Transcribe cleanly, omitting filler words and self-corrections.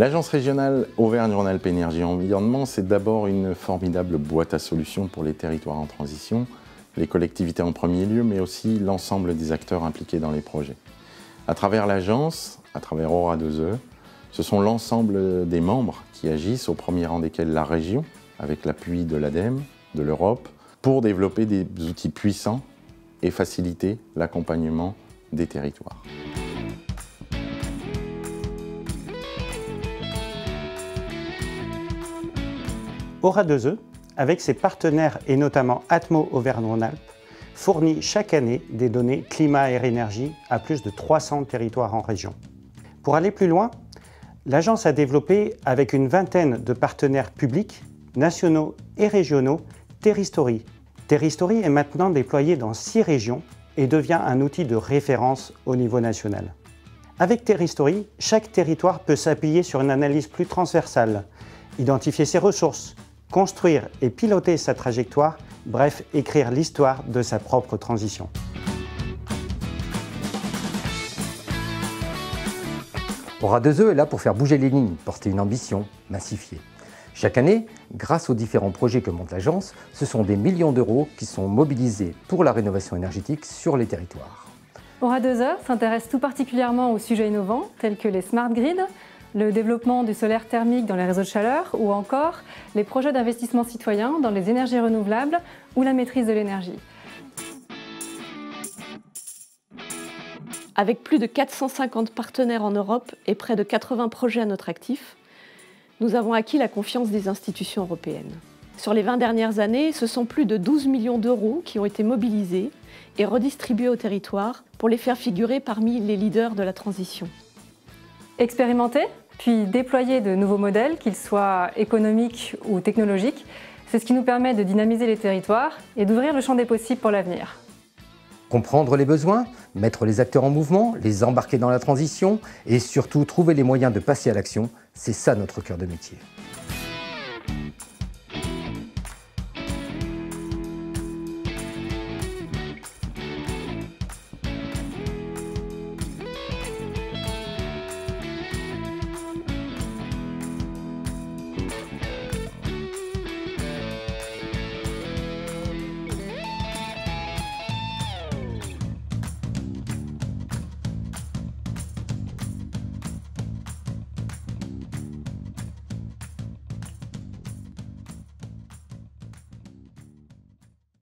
L'Agence régionale Auvergne-Rhône-Alpes Énergie Environnement, c'est d'abord une formidable boîte à solutions pour les territoires en transition, les collectivités en premier lieu, mais aussi l'ensemble des acteurs impliqués dans les projets. À travers l'agence, à travers Aura2E, ce sont l'ensemble des membres qui agissent, au premier rang desquels la région, avec l'appui de l'ADEME, de l'Europe, pour développer des outils puissants et faciliter l'accompagnement des territoires. Aura2E, avec ses partenaires et notamment Atmo Auvergne-Rhône-Alpes, fournit chaque année des données climat, air, énergie à plus de 300 territoires en région. Pour aller plus loin, l'agence a développé avec une vingtaine de partenaires publics, nationaux et régionaux, Terristory. Terristory est maintenant déployé dans 6 régions et devient un outil de référence au niveau national. Avec Terristory, chaque territoire peut s'appuyer sur une analyse plus transversale, identifier ses ressources, construire et piloter sa trajectoire, bref, écrire l'histoire de sa propre transition. Aura2E est là pour faire bouger les lignes, porter une ambition, massifier. Chaque année, grâce aux différents projets que monte l'agence, ce sont des millions d'euros qui sont mobilisés pour la rénovation énergétique sur les territoires. Aura2E s'intéresse tout particulièrement aux sujets innovants tels que les smart grids, le développement du solaire thermique dans les réseaux de chaleur ou encore les projets d'investissement citoyen dans les énergies renouvelables ou la maîtrise de l'énergie. Avec plus de 450 partenaires en Europe et près de 80 projets à notre actif, nous avons acquis la confiance des institutions européennes. Sur les 20 dernières années, ce sont plus de 12 millions d'euros qui ont été mobilisés et redistribués aux territoires pour les faire figurer parmi les leaders de la transition. Expérimenter, puis déployer de nouveaux modèles, qu'ils soient économiques ou technologiques, c'est ce qui nous permet de dynamiser les territoires et d'ouvrir le champ des possibles pour l'avenir. Comprendre les besoins, mettre les acteurs en mouvement, les embarquer dans la transition et surtout trouver les moyens de passer à l'action, c'est ça notre cœur de métier.